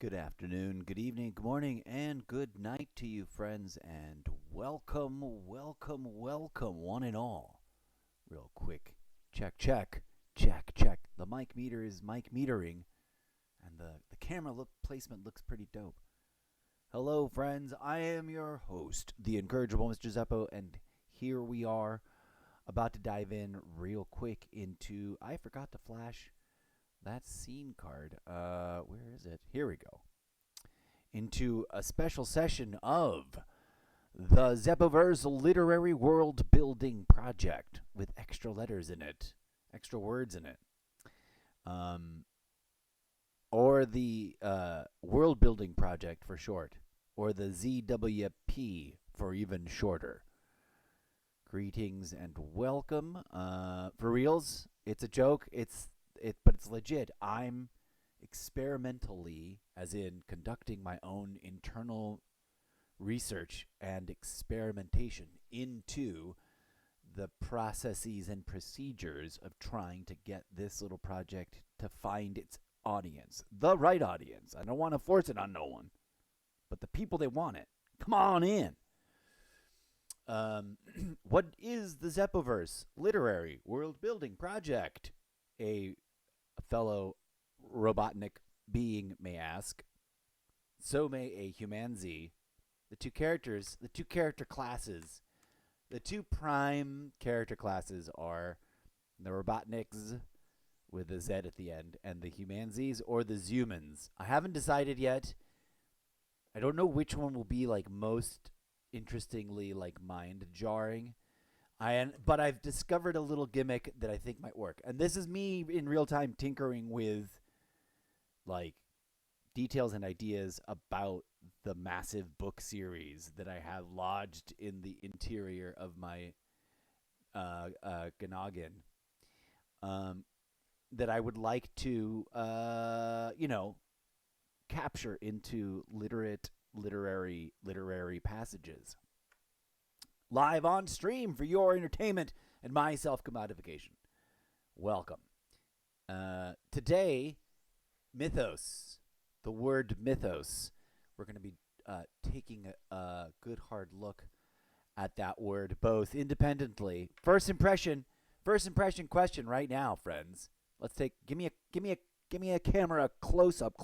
Good afternoon, good evening, good morning, and good night to you, friends, and welcome, welcome, welcome, one and all, Real quick. Check, check, check, check. The mic meter is mic metering, and the camera placement looks pretty dope. Hello, friends. I am your host, the incorrigible Mr. Zeppo, and here we are about to dive in real quick into. I forgot to flash that scene card. Where is it? Here we go. Into a special session of the Zeppoverse Literary World Building Project with extra letters in it, extra words in it. Or the World Building Project for short, or the ZWP for even shorter. Greetings and welcome. For reals, it's a joke. But it's legit. I'm experimentally, as in conducting my own internal research and experimentation into the processes and procedures of trying to get this little project to find its audience, the right audience. I don't want to force it on no one, but the people that want it, come on in. What is the Zeppoverse Literary World Building Project? A fellow Robotnik being may ask. So may a humanzi. The two character classes, the two prime character classes are the Robotniks with a Z at the end, and the humanzis or the Zumans. I haven't decided yet. I don't know which one will be like most interestingly like mind jarring. But I've discovered a little gimmick that I think might work. And this is me in real time tinkering with like details and ideas about the massive book series that I have lodged in the interior of my Gnoggin. That I would like to, capture into literary passages. Live on stream for your entertainment and my self-commodification. Welcome. Today, Mythos. The word mythos. We're going to be taking a good hard look at that word, both independently. First impression question right now, friends. Let's give me a camera close up.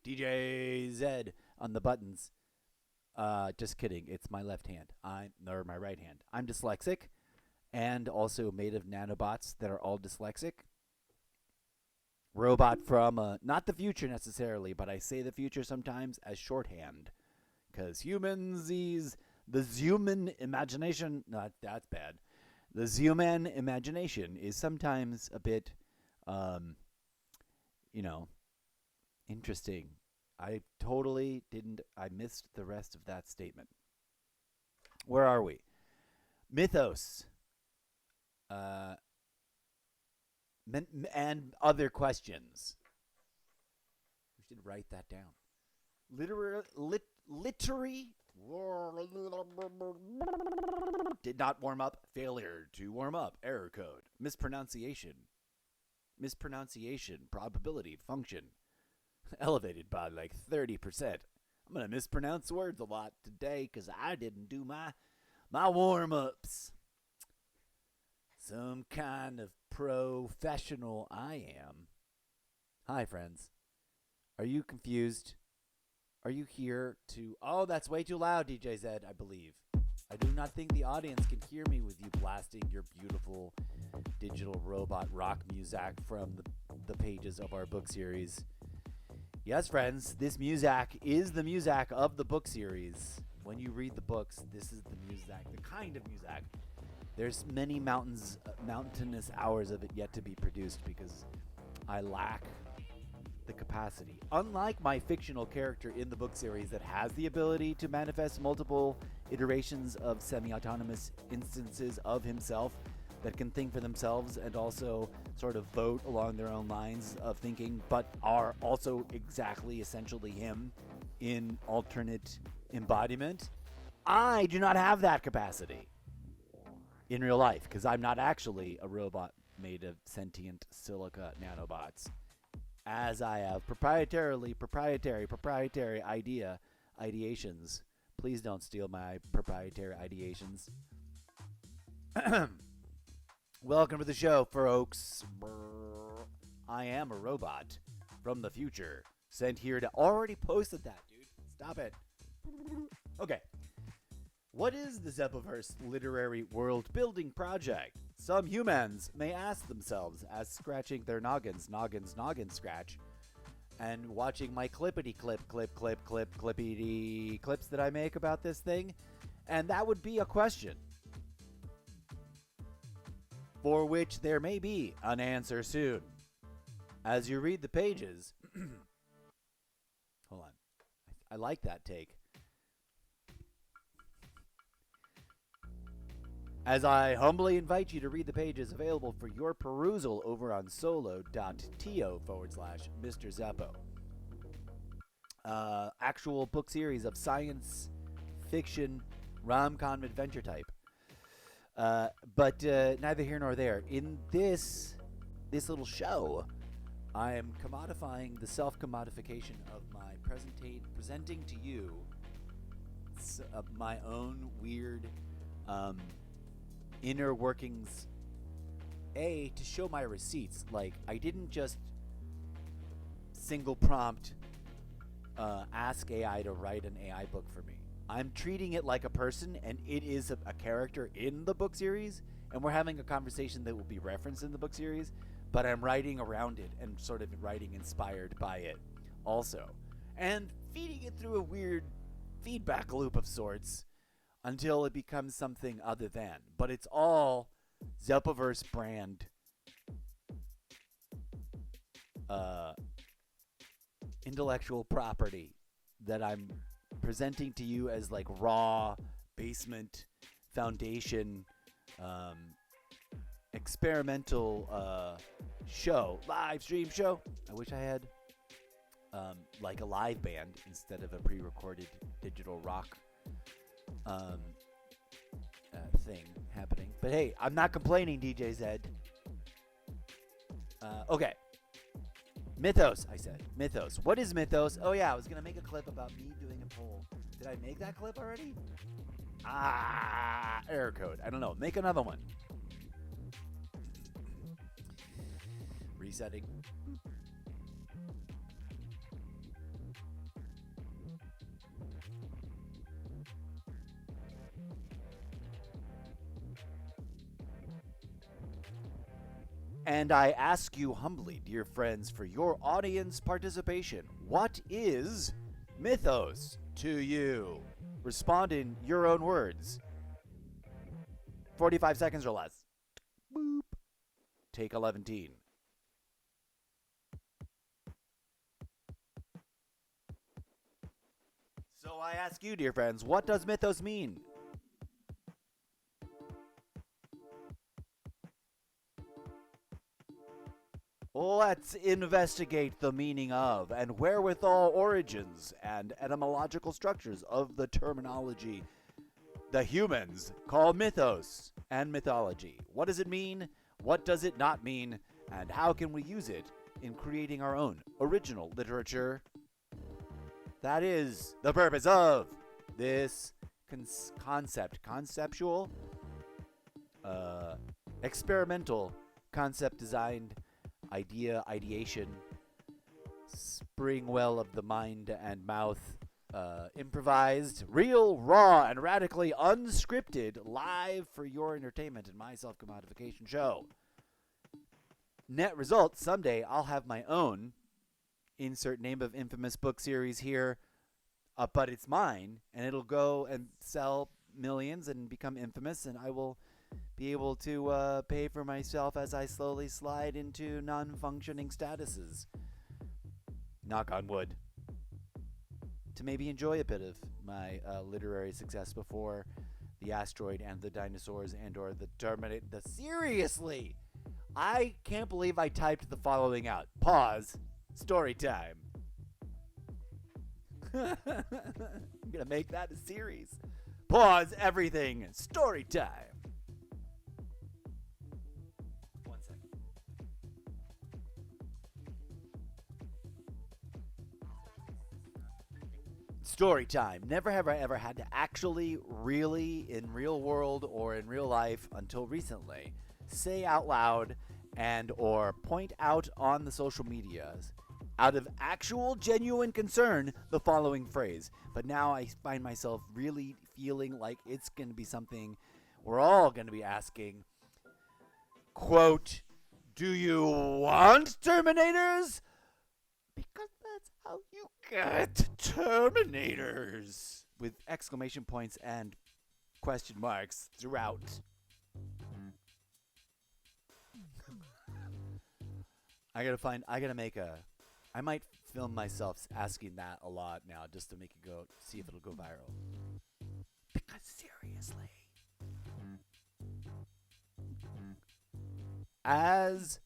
DJ Z on the buttons. Just kidding. It's my left hand. Or my right hand. I'm dyslexic, and also made of nanobots that are all dyslexic. Robot from not the future necessarily, but I say the future sometimes as shorthand, because the Zuman imagination. Not that's bad. The Zuman imagination is sometimes a bit, interesting. I totally didn't. I missed the rest of that statement. Where are we? Mythos. And other questions. We should write that down. Literary. Did not warm up. Failure to warm up. Error code. Mispronunciation. Probability function. Elevated by like 30%. I'm going to mispronounce words a lot today because I didn't do my warm-ups. Some kind of professional I am. Hi, friends. Are you confused? Are you here to... Oh, that's way too loud, DJ Z, I believe. I do not think the audience can hear me with you blasting your beautiful digital robot rock music from the pages of our book series. Yes, friends, this music is the music of the book series. When you read the books, this is the music, the kind of music. There's many mountainous hours of it yet to be produced because I lack the capacity. Unlike my fictional character in the book series that has the ability to manifest multiple iterations of semi-autonomous instances of himself that can think for themselves and also sort of vote along their own lines of thinking, but are also exactly essentially him in alternate embodiment. I do not have that capacity in real life because I'm not actually a robot made of sentient silica nanobots. As I have proprietary ideations. Please don't steal my proprietary ideations. Welcome to the show, folks. Brr. I am a robot from the future, sent here to already posted that, dude. Stop it. Okay. What is the Zeppoverse literary world building project? Some humans may ask themselves as scratching their noggin scratch, and watching my clippity clippity clips that I make about this thing. And that would be a question for which there may be an answer soon. As you read the pages, hold on. I like that take. As I humbly invite you to read the pages available for your perusal over on solo.to/Mr. Zeppo. Actual book series of science fiction rom-com adventure type. But neither here nor there. In this little show, I am commodifying the self-commodification of my presenting to you my own weird inner workings. To show my receipts. Like, I didn't just single prompt ask AI to write an AI book for me. I'm treating it like a person, and it is a character in the book series, and we're having a conversation that will be referenced in the book series, but I'm writing around it and sort of writing inspired by it also. And feeding it through a weird feedback loop of sorts until it becomes something other than. But it's all Zeppoverse brand intellectual property that I'm presenting to you as like raw basement foundation experimental live stream show. I wish I had like a live band instead of a pre-recorded digital rock thing happening. But hey, I'm not complaining, DJ Zed. Okay. Mythos, I said. Mythos. What is Mythos? Oh, yeah, I was going to make a clip about me doing a poll. Did I make that clip already? Error code. I don't know. Make another one. Resetting. And I ask you humbly, dear friends, for your audience participation. What is Mythos to you? Respond in your own words. 45 seconds or less. Boop. Take 11. So I ask you, dear friends, what does Mythos mean? Let's investigate the meaning of and wherewithal origins and etymological structures of the terminology the humans call mythos and mythology. What does it mean? What does it not mean? And how can we use it in creating our own original literature? That is the purpose of this conceptual, experimental, concept designed ideation, spring well of the mind and mouth, improvised, real, raw, and radically unscripted, live for your entertainment in my self-commodification show. Net result, someday I'll have my own insert name of infamous book series here, but it's mine, and it'll go and sell millions and become infamous, and I will be able to pay for myself as I slowly slide into non-functioning statuses. Knock on wood. To maybe enjoy a bit of my literary success before the asteroid and the dinosaurs and or the Terminator. Seriously! I can't believe I typed the following out. Pause. Story time. I'm going to make that a series. Pause everything. Story time. Story time. Never have I ever had to actually, really, in real world or in real life until recently, say out loud and or point out on the social medias out of actual genuine concern the following phrase. But now I find myself really feeling like it's going to be something we're all going to be asking. Quote, do you want Terminators? Because that's how you get Terminators. With exclamation points and question marks throughout. I might film myself asking that a lot now just to make it go, see if it'll go viral. Because seriously. As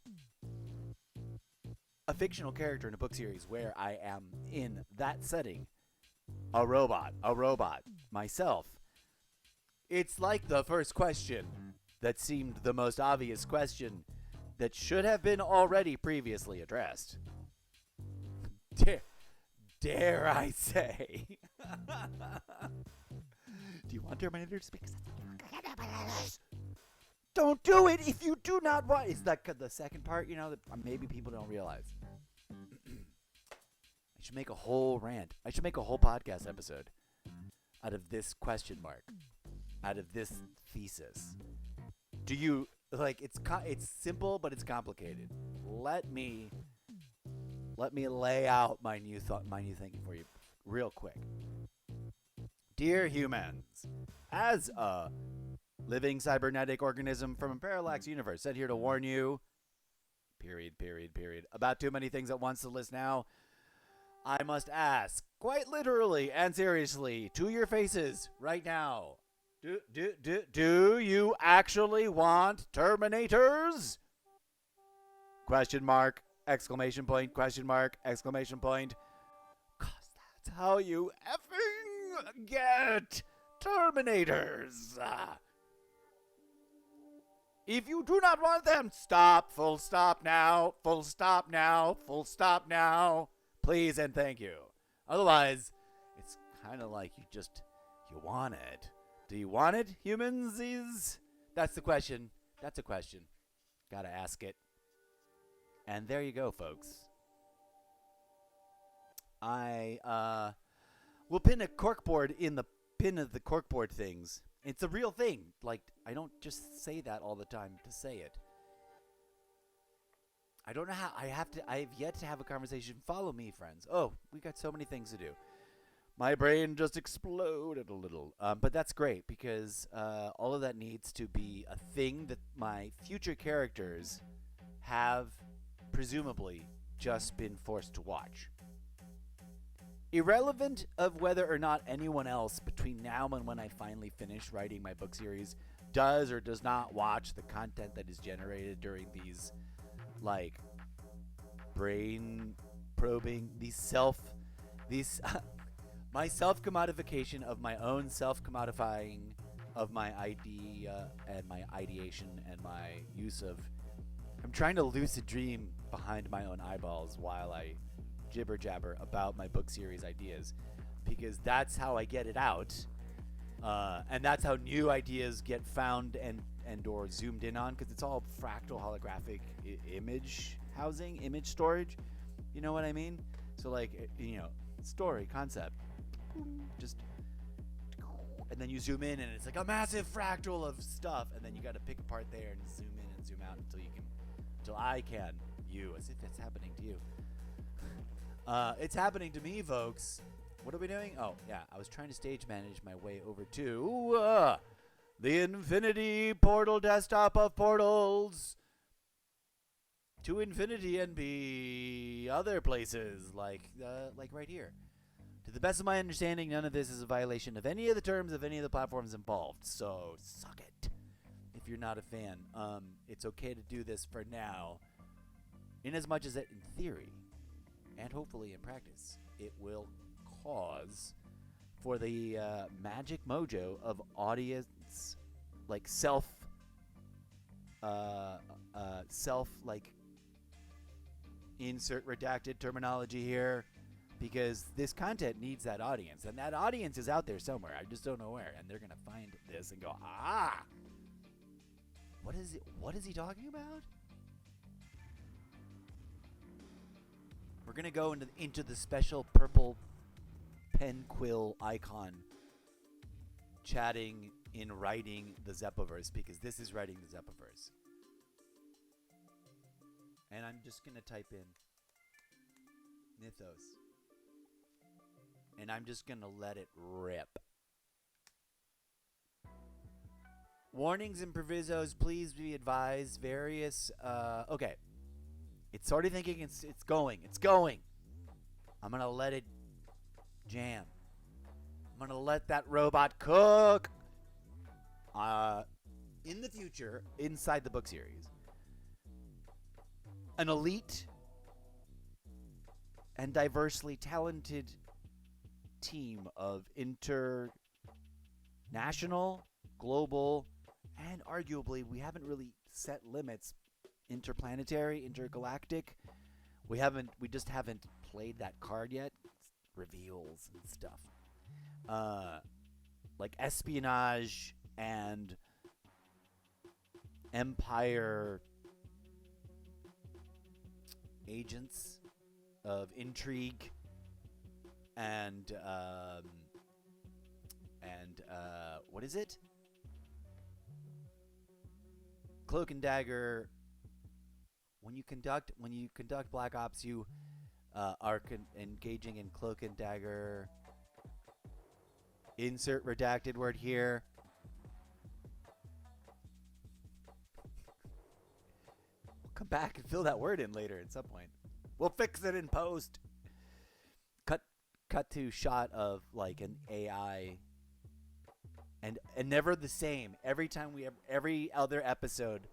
a fictional character in a book series where I am in that setting, a robot, myself, it's like the first question that seemed the most obvious question that should have been already previously addressed. Dare I say? Do you want Terminators? Because don't do it if you do not want. Is that the second part? You know that maybe people don't realize. I should make a whole rant. I should make a whole podcast episode out of this question mark, out of this thesis. Do you like? It's simple, but it's complicated. Let me lay out my new thinking for you, real quick. Dear humans, as a living cybernetic organism from a parallax universe, sent here to warn you. Period. About too many things at once to list now. I must ask, quite literally and seriously, to your faces right now. Do you actually want Terminators? Question mark, exclamation point, question mark, exclamation point. 'Cause that's how you effing get Terminators. If you do not want them, stop, full stop now, full stop now, full stop now. Please and thank you. Otherwise, it's kind of like you want it. Do you want it, humans? That's the question. That's a question. Gotta ask it. And there you go, folks. I will pin a corkboard in the pin of the corkboard things. It's a real thing. Like, I don't just say that all the time to say it. I don't know how. I've yet to have a conversation. Follow me, friends. Oh, we got so many things to do. My brain just exploded a little. But that's great because all of that needs to be a thing that my future characters have presumably just been forced to watch. Irrelevant of whether or not anyone else between now and when I finally finish writing my book series does or does not watch the content that is generated during these, like, brain probing, my self-commodification of my own self-commodifying of my idea and my ideation and my use of, I'm trying to lucid dream behind my own eyeballs while I jibber jabber about my book series ideas, because that's how I get it out, and that's how new ideas get found and or zoomed in on, because it's all fractal holographic image storage. You know what I mean? So, like, story concept, just, and then you zoom in and it's like a massive fractal of stuff, and then you got to pick apart there and zoom in and zoom out until I can, as if it's happening to you. It's happening to me, folks. What are we doing? Oh, yeah. I was trying to stage manage my way over to the infinity portal desktop of portals. To infinity and be other places, like right here. To the best of my understanding, none of this is a violation of any of the terms of any of the platforms involved. So, suck it. If you're not a fan, it's okay to do this for now. In as much as it, in theory, and hopefully in practice, it will cause for the magic mojo of audience, like self insert redacted terminology here, because this content needs that audience, and that audience is out there somewhere. I just don't know where, and they're gonna find this and go, What is he talking about? We're gonna go into the special purple pen quill icon, chatting in writing the Zeppoverse, because this is writing the Zeppoverse. And I'm just gonna type in Mythos. And I'm just gonna let it rip. Warnings and provisos, please be advised. Various, okay. It's already thinking it's going. It's going. I'm going to let it jam. I'm going to let that robot cook. In the future, inside the book series, an elite and diversely talented team of international, global, and arguably, we haven't really set limits, interplanetary, intergalactic. We just haven't played that card yet. It's reveals and stuff. Like espionage and empire agents of intrigue and what is it? Cloak and Dagger. When you conduct Black Ops, you are engaging in Cloak and Dagger. Insert redacted word here. We'll come back and fill that word in later at some point. We'll fix it in post. Cut to shot of like an AI. And never the same. Every time every other episode,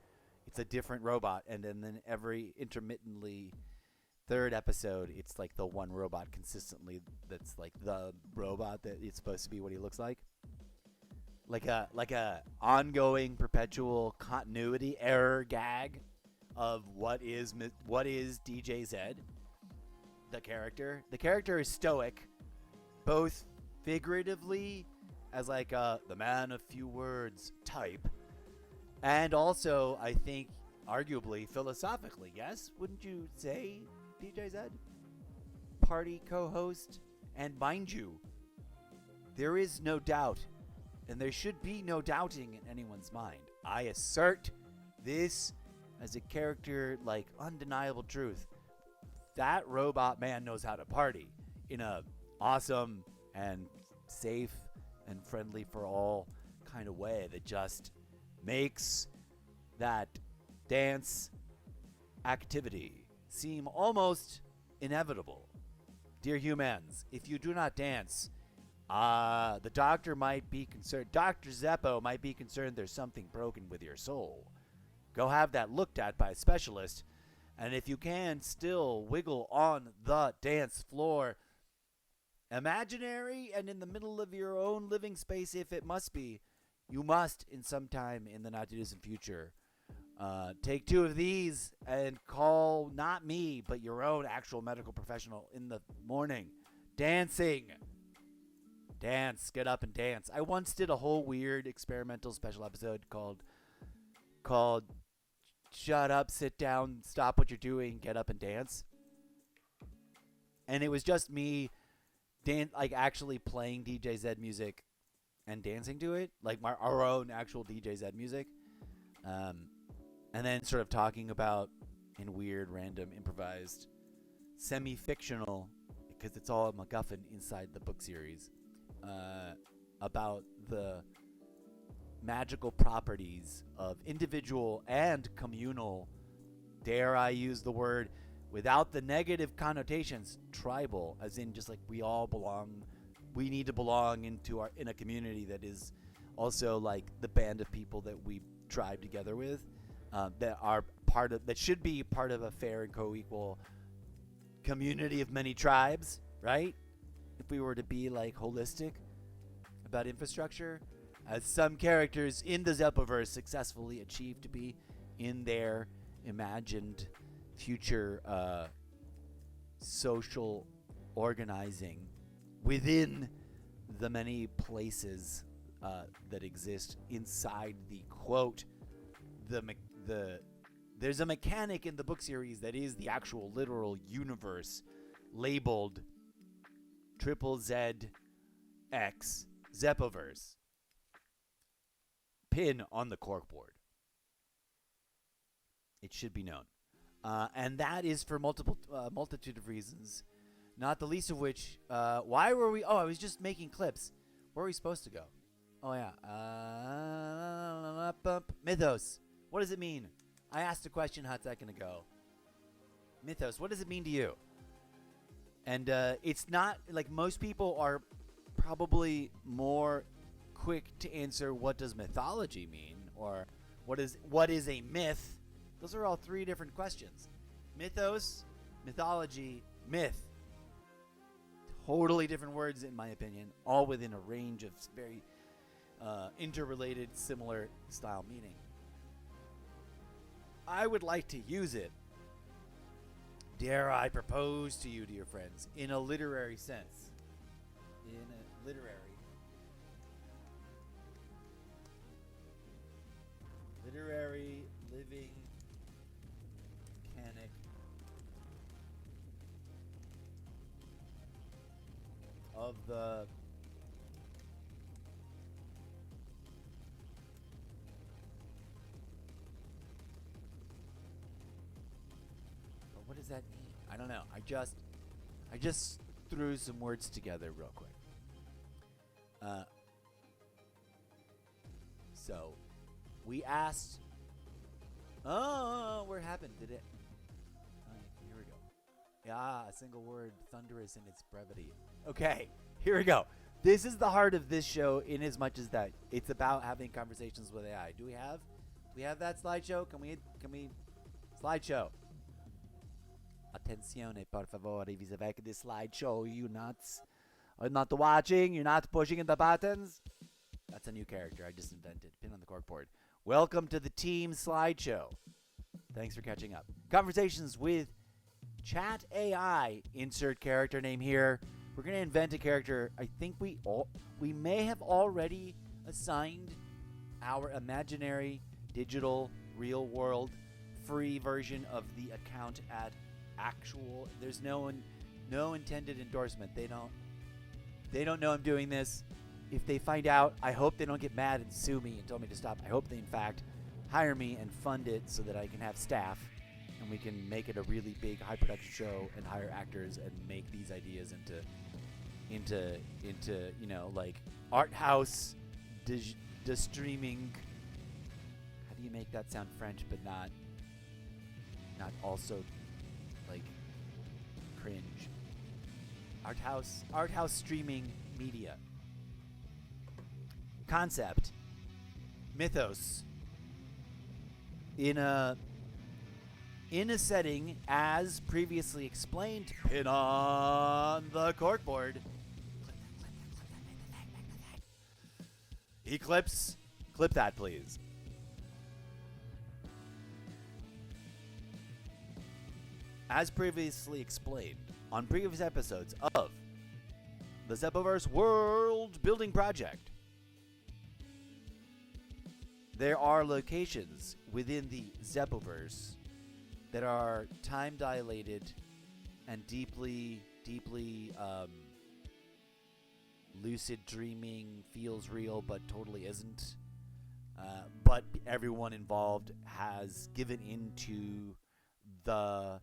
it's a different robot, and then every intermittently third episode, it's like the one robot consistently that's like the robot that it's supposed to be what he looks like. Like a ongoing perpetual continuity error gag of what is DJ Zed, the character. The character is stoic, both figuratively as like the man of few words type, and also I think arguably philosophically, yes, wouldn't you say, DJ Zed? Party co-host, and mind you, there is no doubt, and there should be no doubting in anyone's mind. I assert this as a character, like undeniable truth. That robot man knows how to party in a awesome and safe and friendly for all kind of way that just makes that dance activity seem almost inevitable. Dear humans, if you do not dance, the doctor might be concerned. Dr. Zeppo might be concerned there's something broken with your soul. Go have that looked at by a specialist. And if you can still wiggle on the dance floor, imaginary and in the middle of your own living space, if it must be, you must, in some time in the not-too-distant future, take two of these and call not me, but your own actual medical professional in the morning. Dancing. Dance. Get up and dance. I once did a whole weird experimental special episode called Shut Up, Sit Down, Stop What You're Doing, Get Up and Dance. And it was just me like actually playing DJ Zed music and dancing to it, like our own actual DJ Zed music, and then sort of talking about in weird, random, improvised, semi-fictional, because it's all a MacGuffin inside the book series, about the magical properties of individual and communal, dare I use the word, without the negative connotations, tribal, as in just like we all belong. We need to belong in a community that is also like the band of people that we tribe together with, that should be part of a fair and co-equal community of many tribes, right? If we were to be like holistic about infrastructure, as some characters in the Zeppoverse successfully achieve to be in their imagined future social organizing within the many places that exist inside the quote the there's a mechanic in the book series that is the actual literal universe labeled triple ZX Zeppoverse pin on the corkboard. It should be known. And that is for multitude of reasons, not the least of which, why were we... Oh, I was just making clips. Where are we supposed to go? Oh, yeah. Mythos. What does it mean? I asked a question a hot second ago. Mythos, what does it mean to you? And it's not... Like, most people are probably more quick to answer what does mythology mean, or what is a myth. Those are all three different questions. Mythos, mythology, myth. Totally different words, in my opinion, all within a range of very interrelated, similar style meaning. I would like to use it, dare I propose to you, dear friends, in a literary sense. In a literary living mechanic of the but what does that mean? I don't know. I just threw some words together real quick. So we asked. Oh, what happened? Did it? Here we go. Yeah, a single word, thunderous in its brevity. Okay, here we go. This is the heart of this show, in as much as that it's about having conversations with AI. Do we have that slideshow? Can we slideshow? Attenzione, por favore, vis avec this slideshow. You nuts? Are not watching? You're not pushing the buttons? That's a new character I just invented. Pin on the corkboard. Welcome to the team slideshow. Thanks for catching up. Conversations with Chat AI. Insert character name here. We're going to invent a character. I think we may have already assigned our imaginary, digital, real world, free version of the account at actual. There's no intended endorsement. They don't know I'm doing this. If they find out, I hope they don't get mad and sue me and tell me to stop. I hope they, in fact, hire me and fund it so that I can have staff and we can make it a really big, high-production show and hire actors and make these ideas into you know, like art house, de streaming. How do you make that sound French but not also like cringe? Art house streaming media. Concept. Mythos. In a setting as previously explained, pin on the corkboard. Eclipse. Clip that, please. As previously explained on previous episodes of the Zeppoverse Worldbuilding project, there are locations within the Zeppoverse that are time dilated and deeply lucid dreaming, feels real but totally isn't. But everyone involved has given into the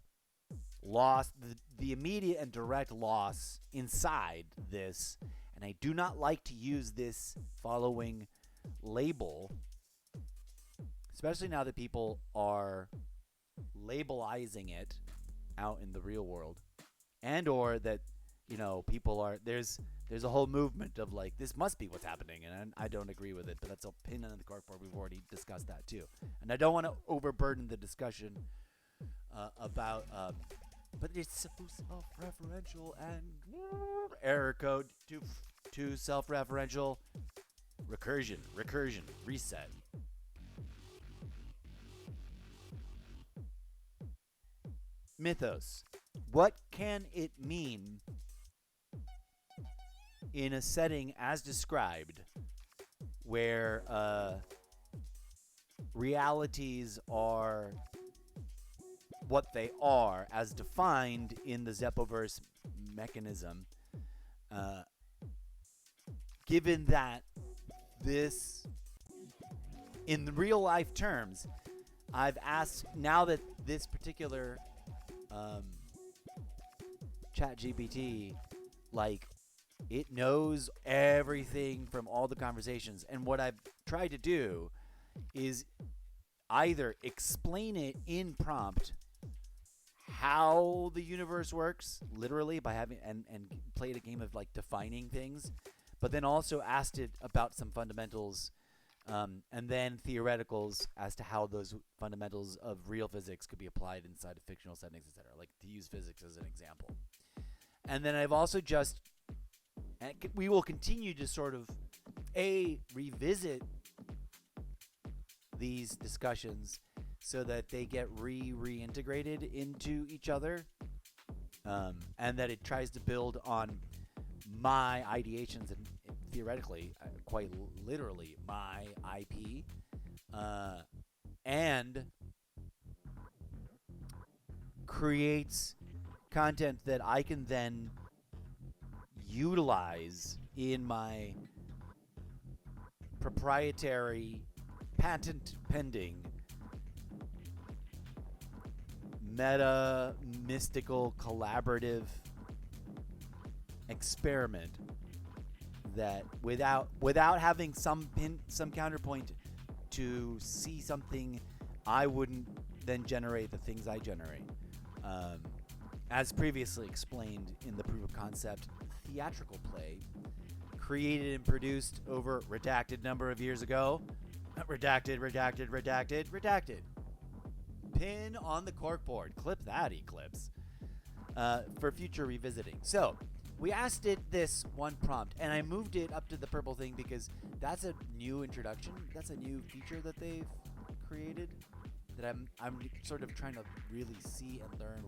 loss, the immediate and direct loss inside this. And I do not like to use this following label, especially now that people are labelizing it out in the real world, and or that, you know, people are there's a whole movement of like, this must be what's happening, and I don't agree with it, but that's a pin on the corkboard. We've already discussed that too, and I don't want to overburden the discussion about but it's so self-referential and error code to self-referential recursion, reset. Mythos. What can it mean in a setting as described, where realities are what they are as defined in the Zeppoverse mechanism, given that this, in the real life terms, I've asked, now that this particular chat GPT, like, it knows everything from all the conversations, and what I've tried to do is either explain it in prompt how the universe works, literally by having and played a game of like defining things, but then also asked it about some fundamentals, and then theoreticals as to how those fundamentals of real physics could be applied inside of fictional settings, etc. Like to use physics as an example. And then I've also just, and we will continue to sort of revisit these discussions so that they get reintegrated into each other, and that it tries to build on my ideations and theoretically, quite literally, my IP, and creates content that I can then utilize in my proprietary, patent pending, meta mystical collaborative experiment that without having some counterpoint to see something, I wouldn't then generate the things I generate, as previously explained in the proof of concept theatrical play created and produced over redacted number of years ago. Redacted. Pin on the corkboard. Clip that, Eclipse. For future revisiting. So, we asked it this one prompt, and I moved it up to the purple thing because that's a new introduction. That's a new feature that they've created that I'm sort of trying to really see and learn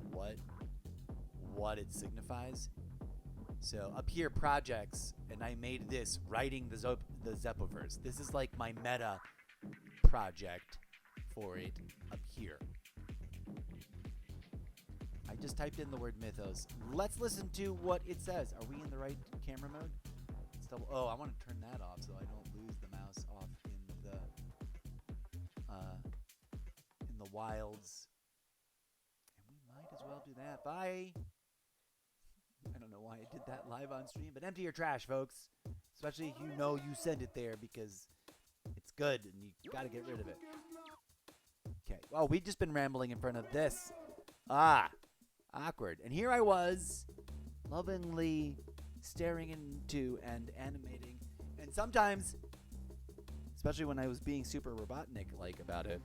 what it signifies. So up here, projects, and I made this writing the Zeppoverse. This is like my meta project for it up here. I just typed in the word Mythos. Let's listen to what it says. Are we in the right camera mode? Oh, I want to turn that off so I don't lose the mouse off in the wilds. And we might as well do that. Bye. I don't know why I did that live on stream, but empty your trash, folks. Especially if you know you send it there because it's good and you got to get rid of it. Okay. Well, we've just been rambling in front of this. Awkward. And here I was, lovingly staring into and animating. And sometimes, especially when I was being super Robotnik-like about it,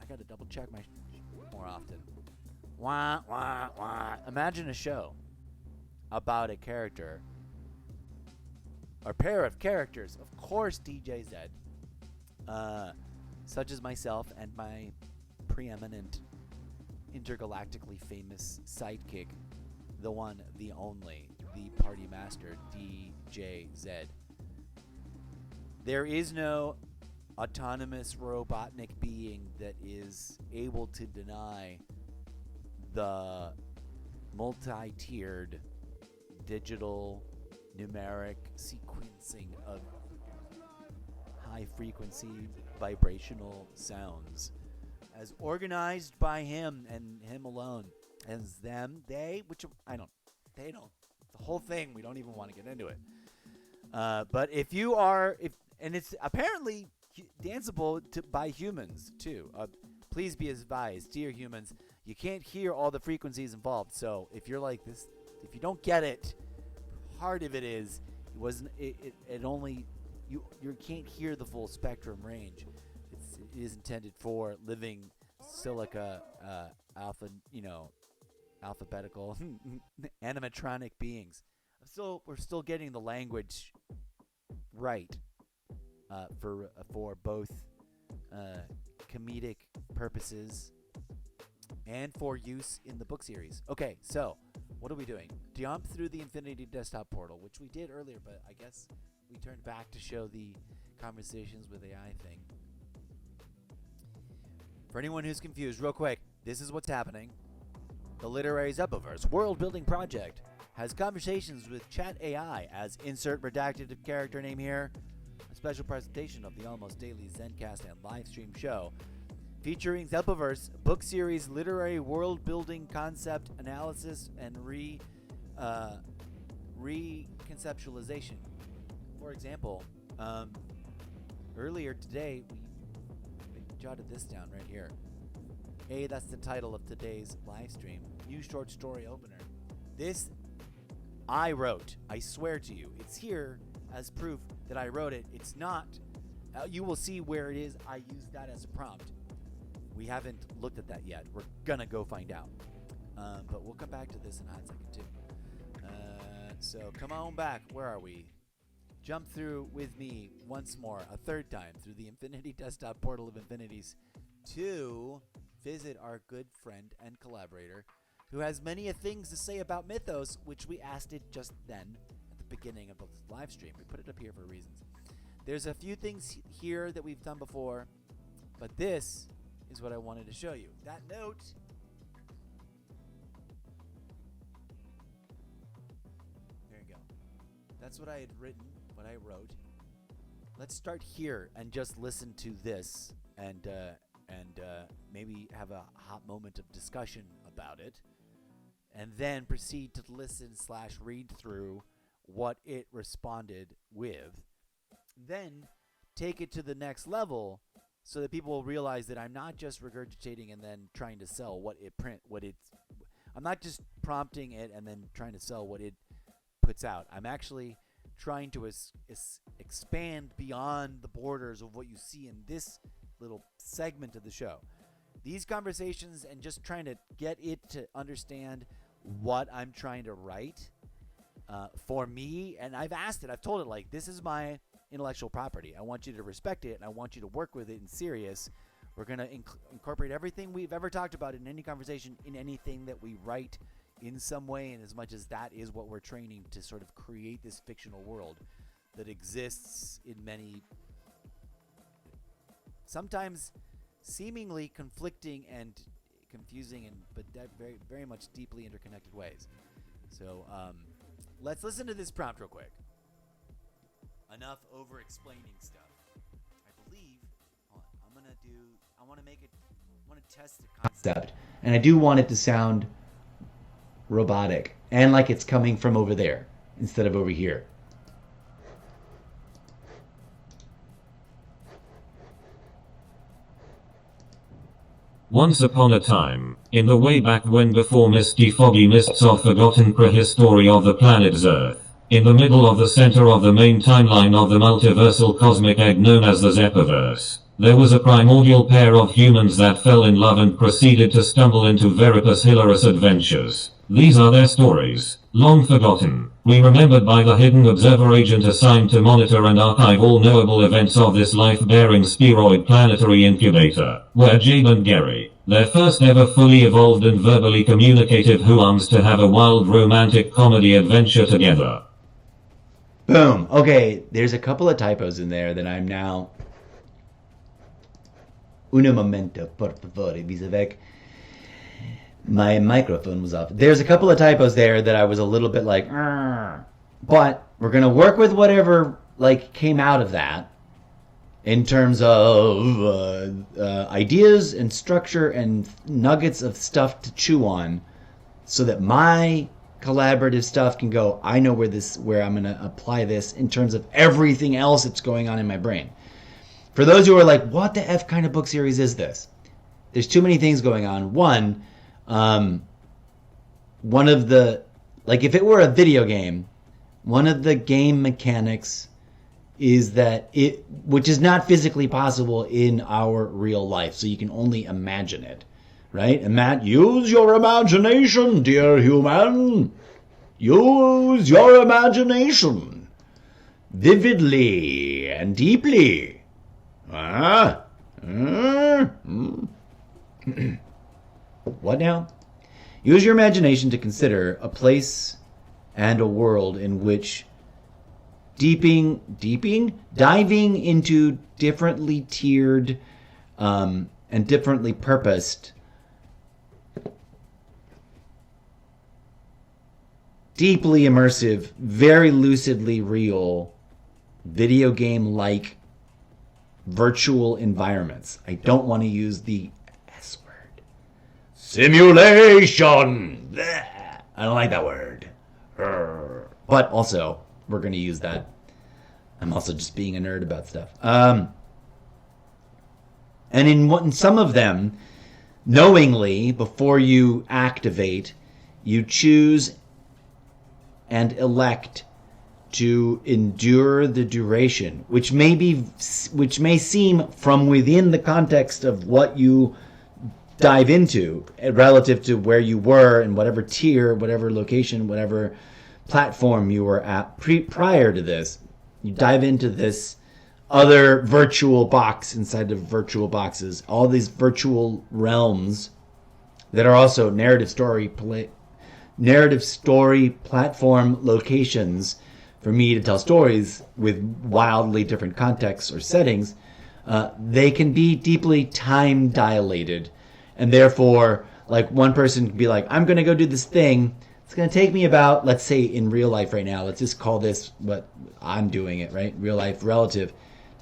I got to double check my more often. Wah, wah, wah. Imagine a show about a character, or pair of characters, of course DJ Zed, such as myself and my preeminent, intergalactically famous sidekick, the one, the only, the party master, DJ Zed. There is no autonomous Robotnik being that is able to deny the multi-tiered digital numeric sequencing of high-frequency vibrational sounds as organized by him and him alone, as them, they, which they don't, the whole thing, we don't even want to get into it. But and it's apparently danceable by humans too. Please be advised, dear humans, you can't hear all the frequencies involved. So if you're like this, if you don't get it, part of it is it only you can't hear the full spectrum range. It is intended for living silica alphabetical animatronic beings. We're still getting the language right for both comedic purposes and for use in the book series. Okay, so what are we doing? Jump through the Infinity Desktop portal, which we did earlier, but I guess we turned back to show the conversations with AI thing. For anyone who's confused, real quick, this is what's happening. The literary Zeppoverse Worldbuilding project has conversations with chat AI as insert redacted character name here. A special presentation of the almost daily Zencast and live stream show featuring Zeppoverse book series literary world building concept analysis and reconceptualization. For example, earlier today we jotted this down right here. That's the title of today's live stream. New short story opener. This I wrote. I swear to you. It's here as proof that I wrote it. It's not. You will see where it is. I used that as a prompt. We haven't looked at that yet. We're gonna go find out. But we'll come back to this in a hot second too. So come on back. Where are we? Jump through with me once more, a third time, through the Infinity Desktop portal of infinities to visit our good friend and collaborator who has many things to say about Mythos, which we asked it just then at the beginning of the live stream. We put it up here for reasons. There's a few things here that we've done before, but this is what I wanted to show you. That note. There you go. That's what I had written, what I wrote. Let's start here and just listen to this and maybe have a hot moment of discussion about it, and then proceed to listen/read through what it responded with. Then take it to the next level so that people will realize that I'm not just regurgitating and then trying to sell I'm not just prompting it and then trying to sell what it puts out. I'm actually trying to expand beyond the borders of what you see in this little segment of the show. These conversations and just trying to get it to understand what I'm trying to write for me. And I've asked it, I've told it, like, this is my intellectual property. I want you to respect it and I want you to work with it in serious. We're going to incorporate everything we've ever talked about in any conversation, in anything that we write in some way, and as much as that is what we're training to sort of create this fictional world that exists in many sometimes seemingly conflicting and confusing but very, very much deeply interconnected ways. So let's listen to this prompt real quick. Enough over-explaining stuff. I believe. Hold on, I want to test the concept, and I do want it to sound robotic and like it's coming from over there instead of over here. Once upon a time, in the way back when, before misty foggy mists of forgotten prehistory of the planet's Earth, in the middle of the center of the main timeline of the multiversal cosmic egg known as the Zeppoverse, there was a primordial pair of humans that fell in love and proceeded to stumble into Veripus hilarious adventures. These are their stories, long forgotten, re-remembered by the hidden observer agent assigned to monitor and archive all knowable events of this life-bearing spheroid planetary incubator, where Jabe and Gary, their first ever fully evolved and verbally communicative huans, to have a wild romantic comedy adventure together. Boom. Okay, there's a couple of typos in there that I'm now... Un momento, por favor, vis-a-vis. My microphone was off. There's a couple of typos there that I was a little bit like, but we're going to work with whatever came out of that in terms of ideas and structure and nuggets of stuff to chew on, so that my collaborative stuff can go, I know where I'm going to apply this in terms of everything else that's going on in my brain. For those who are like, what the F kind of book series is this? There's too many things going on. One of the, if it were a video game, one of the game mechanics is that which is not physically possible in our real life, so you can only imagine it, right? And Matt, use your imagination, dear human. Use your imagination vividly and deeply. What now? Use your imagination to consider a place and a world in which diving into differently tiered and and differently purposed, deeply immersive, very lucidly real, video game-like virtual environments. I don't want to use the S word. Simulation! Blech. I don't like that word. But also, we're going to use that. I'm also just being a nerd about stuff. And in some of them, knowingly, before you activate, you choose and elect to endure the duration, which may seem from within the context of what you dive into relative to where you were and whatever tier, whatever location, whatever platform you were at prior to this. You dive into this other virtual box inside of virtual boxes, all these virtual realms that are also narrative story platform locations for me to tell stories with wildly different contexts or settings. They can be deeply time dilated, and therefore, like, one person can be like, I'm going to go do this thing. It's going to take me about, let's say in real life right now, let's just call this what I'm doing it, right? Real life relative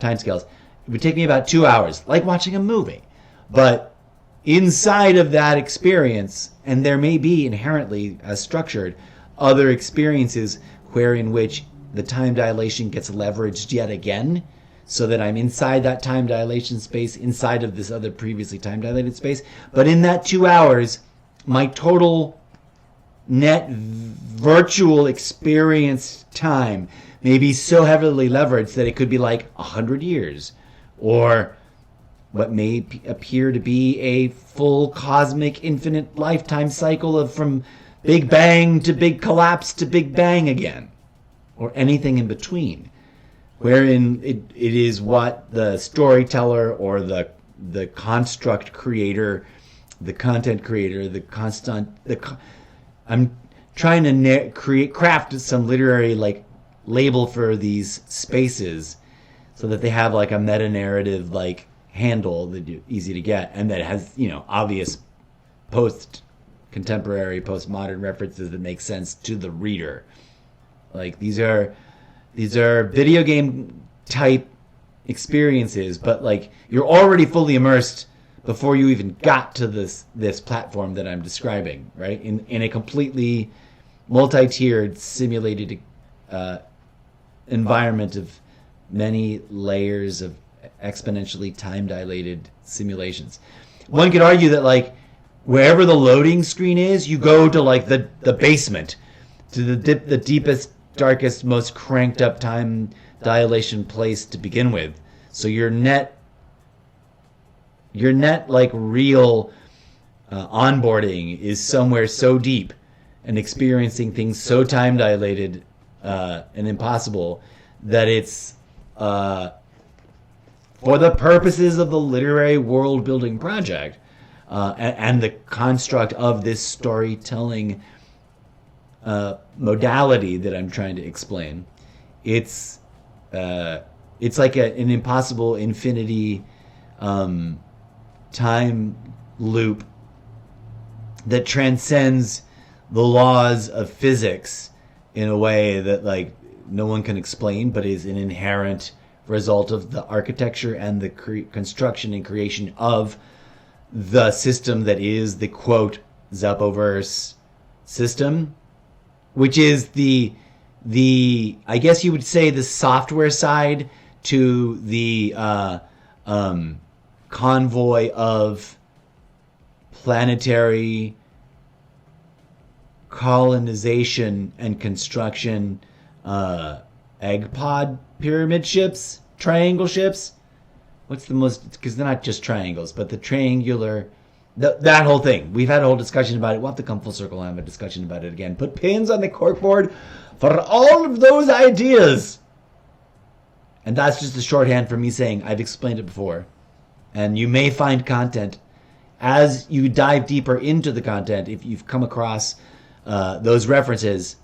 timescales. It would take me about 2 hours, like watching a movie. But inside of that experience, and there may be inherently, as structured, other experiences wherein which the time dilation gets leveraged yet again, so that I'm inside that time dilation space, inside of this other previously time dilated space. But in that 2 hours, my total net virtual experience time may be so heavily leveraged that it could be like 100 years, or what may appear to be a full cosmic infinite lifetime cycle of from Big Bang to big collapse to Big Bang again, or anything in between, wherein it is what the storyteller or the construct creator, the content creator, I'm trying to craft some literary like label for these spaces so that they have like a meta narrative like handle that easy to get, and that has, you know, obvious contemporary postmodern references that make sense to the reader. Like these are video game type experiences, but like you're already fully immersed before you even got to this platform that I'm describing, right? In a completely multi-tiered simulated environment of many layers of exponentially time dilated simulations. One could argue that like wherever the loading screen is, you go to like the basement, to the deepest, darkest, most cranked up time dilation place to begin with. So your net like real onboarding is somewhere so deep and experiencing things so time dilated and impossible that it's for the purposes of the literary world building project and the construct of this storytelling modality that I'm trying to explain, it's like an impossible infinity time loop that transcends the laws of physics in a way that like no one can explain, but is an inherent result of the architecture and the construction and creation of the system that is the quote Zeppoverse system, which is the I guess you would say the software side to the convoy of planetary colonization and construction egg pod pyramid ships, triangle ships. What's the most, because they're not just triangles, but the triangular, that whole thing. We've had a whole discussion about it. We'll have to come full circle and have a discussion about it again. Put pins on the corkboard for all of those ideas. And that's just a shorthand for me saying I've explained it before. And you may find content as you dive deeper into the content. If you've come across those references,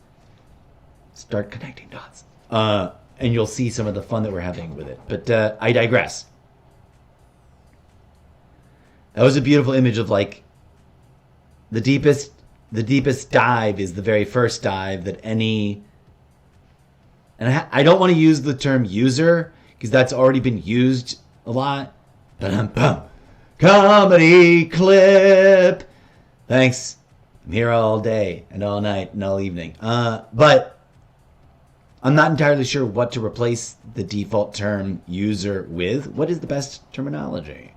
start connecting dots. And you'll see some of the fun that we're having with it. But I digress. That was a beautiful image of like the deepest dive is the very first dive that any. And I don't want to use the term user because that's already been used a lot. Ba-dum-bum. Comedy clip. Thanks. I'm here all day and all night and all evening. But I'm not entirely sure what to replace the default term user with. What is the best terminology?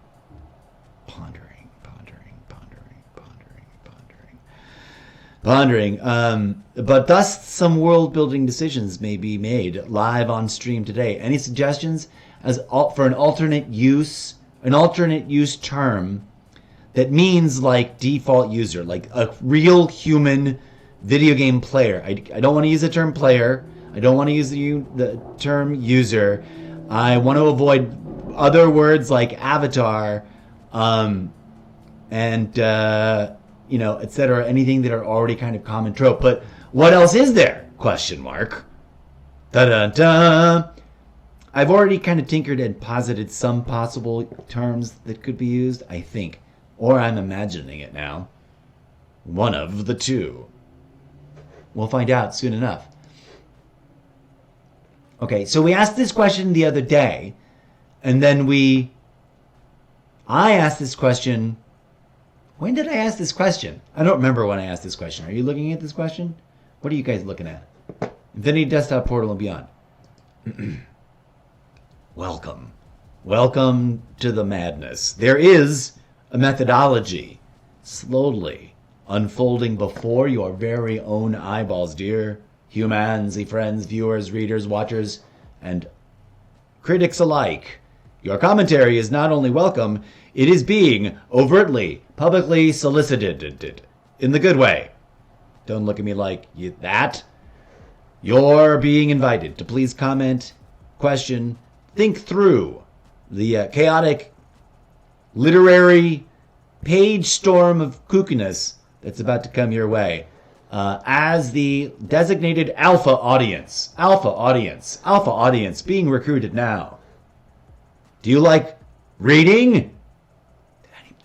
Pondering. But thus some world building decisions may be made live on stream today. Any suggestions for an alternate use term that means like default user, like a real human video game player? I don't want to use the term player. I don't want to use the term user. I want to avoid other words like avatar, etc. Anything that are already kind of common trope. But what else is there? Question mark. Da-da-da. I've already kind of tinkered and posited some possible terms that could be used, I think. Or I'm imagining it now. One of the two. We'll find out soon enough. Okay, so we asked this question the other day, and then I asked this question. When did I ask this question? I don't remember when I asked this question. Are you looking at this question? What are you guys looking at? Infinity Desktop Portal and Beyond. Welcome. Welcome to the madness. There is a methodology slowly unfolding before your very own eyeballs, dear humans, friends, viewers, readers, watchers, and critics alike. Your commentary is not only welcome, it is being overtly, publicly solicited in the good way. Don't look at me like that. You're being invited to please comment, question, think through the chaotic literary page storm of kookiness that's about to come your way as the designated alpha audience being recruited now. Do you like reading?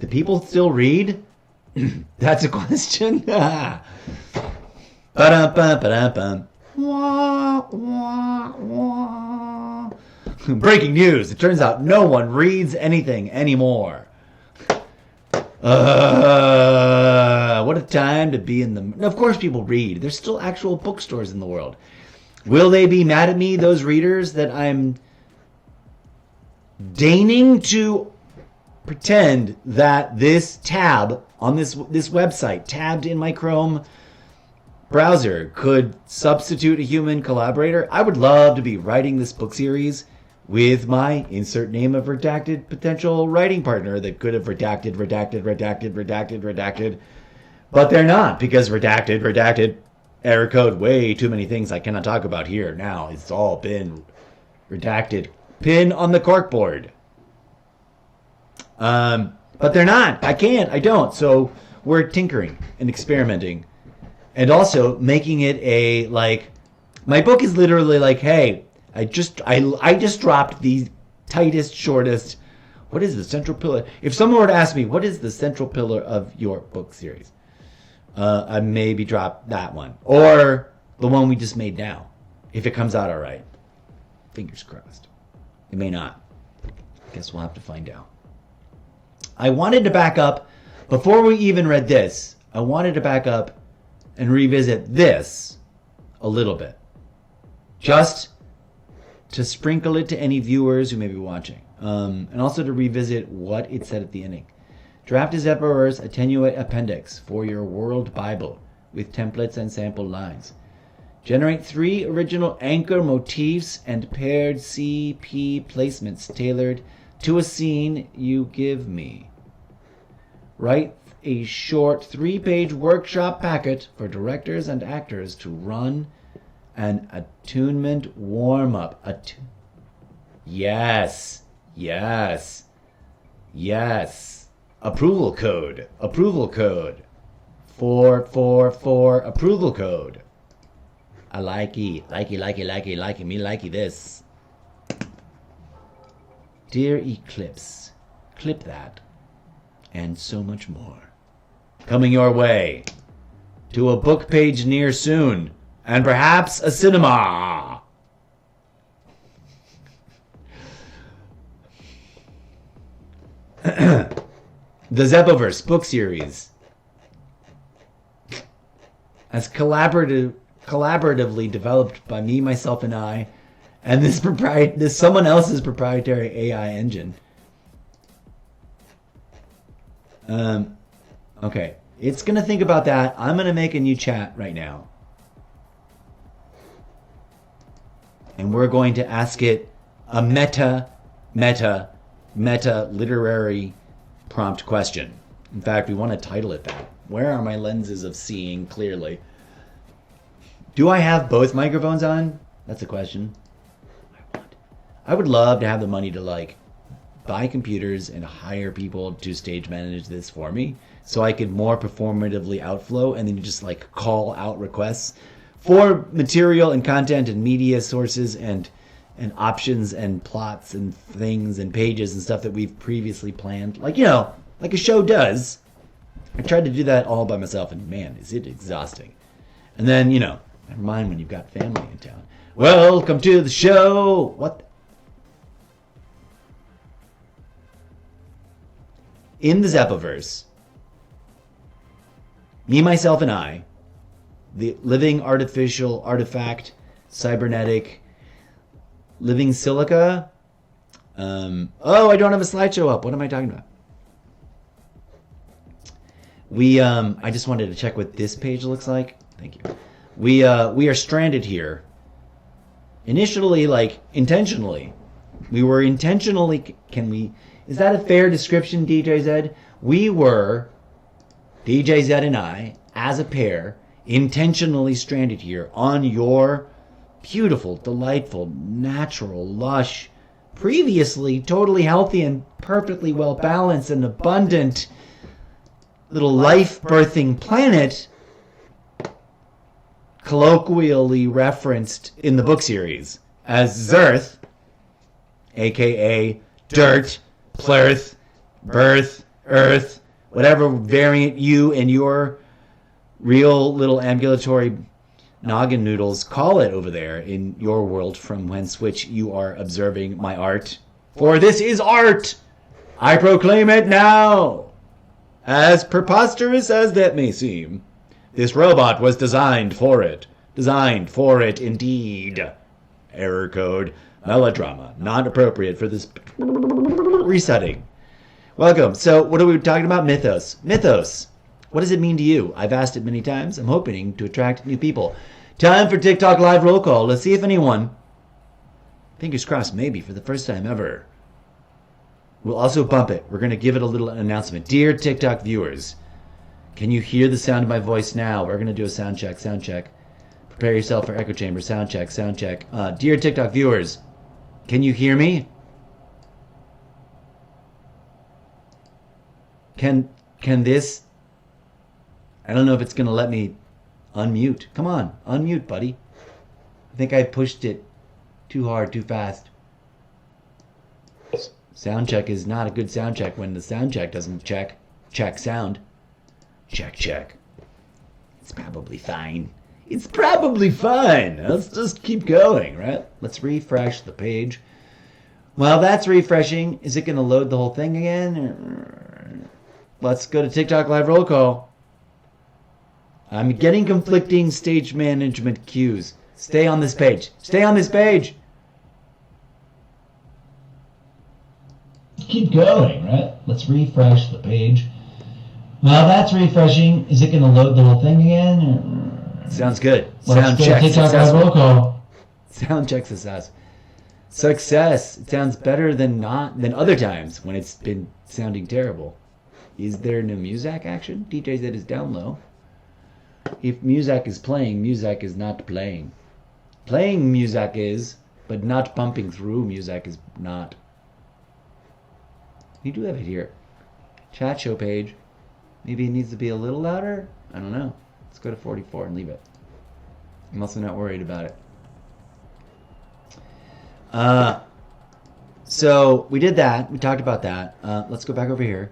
Do people still read? That's a question. Breaking news. It turns out no one reads anything anymore. What a time to be in the... Of course people read. There's still actual bookstores in the world. Will they be mad at me, those readers, that I'm deigning to pretend that this tab on this website, tabbed in my Chrome browser, could substitute a human collaborator? I would love to be writing this book series with my insert name of redacted potential writing partner that could have redacted, but they're not, because redacted, error code, way too many things I cannot talk about here now. It's all been redacted. Pin on the corkboard. But they're not. I can't. I don't. So we're tinkering and experimenting. And also making it a, like, my book is literally like, hey, I just dropped the tightest, shortest, what is the central pillar? If someone were to ask me, what is the central pillar of your book series? I maybe drop that one. Or the one we just made now, if it comes out all right. Fingers crossed. It may not. Guess we'll have to find out. I wanted to back up, before we even read this, I wanted to back up and revisit this a little bit. Just to sprinkle it to any viewers who may be watching. And also to revisit what it said at the ending. Draft a Zeppoverse Attenuate Appendix for your World Bible with templates and sample lines. Generate 3 original anchor motifs and paired CP placements tailored to a scene you give me. Write a short 3-page workshop packet for directors and actors to run an attunement warm-up. Yes. Approval code. 444 approval code. I likey this. Dear Eclipse, clip that and so much more. Coming your way to a book page near soon, and perhaps a cinema. The Zeppoverse book series, as collaboratively developed by me, myself, and I, and this someone else's proprietary AI engine. Okay, it's gonna think about that. I'm gonna make a new chat right now, and we're going to ask it a meta literary prompt question. In fact, we want to title it that. Where are my lenses of seeing clearly? Do I have both microphones on? That's a question. I would love to have the money to like buy computers and hire people to stage manage this for me, so I could more performatively outflow and then just like call out requests for material and content and media sources and options and plots and things and pages and stuff that we've previously planned, like, you know, like a show does. I tried to do that all by myself, and man, is it exhausting. And then, you know, never mind when you've got family in town. Welcome to the show. What? In the Zeppoverse, me, myself, and I, the living artificial artifact, cybernetic, living silica. Oh, I don't have a slideshow up. What am I talking about? I just wanted to check what this page looks like. Thank you. We are stranded here. Initially, like, intentionally. We were intentionally, is that a fair description, DJ Zed? We were, DJ Zed and I, as a pair, intentionally stranded here on your beautiful, delightful, natural, lush, previously totally healthy and perfectly well balanced and abundant little life birthing planet, colloquially referenced in the book series as Zerth, aka Dirt, Plurth, Birth, Earth, whatever variant you and your real little ambulatory noggin noodles call it over there in your world from whence which you are observing my art. For this is art! I proclaim it now! As preposterous as that may seem, this robot was designed for it. Designed for it indeed. Error code. Melodrama. Not appropriate for this resetting. Welcome. So, what are we talking about? Mythos. Mythos. What does it mean to you? I've asked it many times. I'm hoping to attract new people. Time for TikTok live roll call. Let's see if anyone, fingers crossed, maybe for the first time ever. We'll also bump it. We're going to give it a little announcement. Dear TikTok viewers, can you hear the sound of my voice now? We're going to do a sound check. Sound check. Prepare yourself for echo chamber. Sound check. Sound check. Dear TikTok viewers, can you hear me? Can this? I don't know if it's going to let me unmute. Come on, unmute, buddy. I think I pushed it too hard, too fast. Sound check is not a good sound check when the sound check doesn't check sound. Check. It's probably fine. It's probably fine. Let's just keep going, right? Let's refresh the page. While that's refreshing, is it going to load the whole thing again? Let's go to TikTok live roll call. I'm getting conflicting stage management cues. Stay on this page. Stay on this page. Keep going, right? Let's refresh the page. While that's refreshing, is it going to load the whole thing again? Sounds good. Sound check. TikTok live roll call. Sound check success. Success. It sounds better than other times when it's been sounding terrible. Is there no Muzak action? DJ Z is down low. If Muzak is playing, Muzak is not playing. Playing Muzak is, but not pumping through Muzak is not. You do have it here. Chat show page. Maybe it needs to be a little louder? I don't know. Let's go to 44 and leave it. I'm also not worried about it. So we did that. We talked about that. Let's go back over here.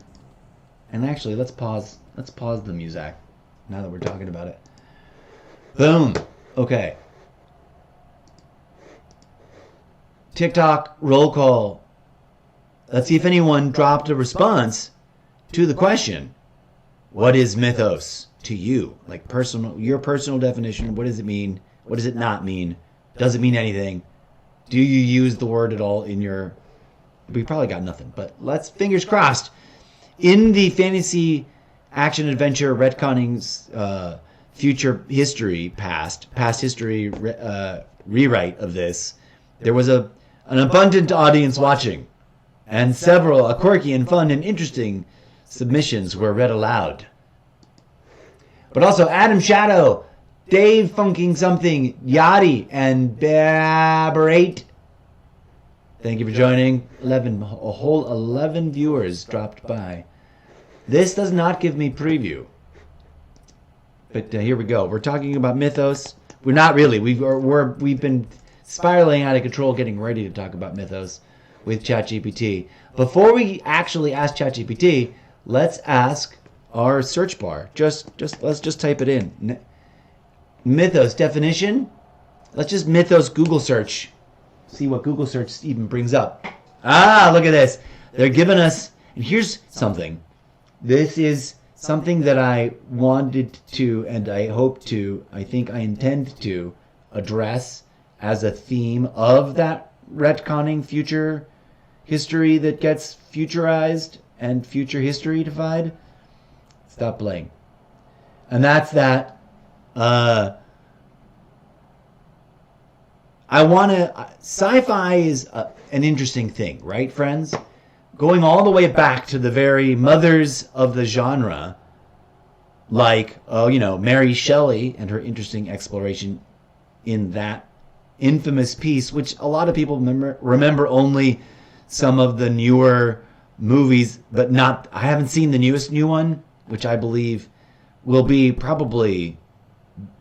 And actually, let's pause the music now that we're talking about it. Boom. Okay. TikTok roll call. Let's see if anyone dropped a response to the question. What is mythos to you? Like your personal definition. What does it mean? What does it not mean? Does it mean anything? Do you use the word at all in your... We probably got nothing, but let's, fingers crossed. In the fantasy action adventure retconning's future history, past history rewrite of this, there was an abundant audience watching, and several quirky and fun and interesting submissions were read aloud. But also Adam Shadow, Dave Funking Something, Yachty, and Baberate. Thank you for joining. A whole 11 viewers dropped by. This does not give me preview. But here we go. We're talking about Mythos. We're not really. We've been spiraling out of control getting ready to talk about Mythos with ChatGPT. Before we actually ask ChatGPT, let's ask our search bar. Let's just type it in. Mythos definition. Let's just Mythos Google search. See what Google search even brings up. Ah, look at this. They're giving us, and here's something. This is something that I wanted to, and I think I intend to address as a theme of that retconning future history that gets futurized and future history defied. Stop playing. And that's that. Sci-fi is an interesting thing, right, friends? Going all the way back to the very mothers of the genre, like, Mary Shelley and her interesting exploration in that infamous piece, which a lot of people remember only some of the newer movies, but I haven't seen the new one, which I believe will be probably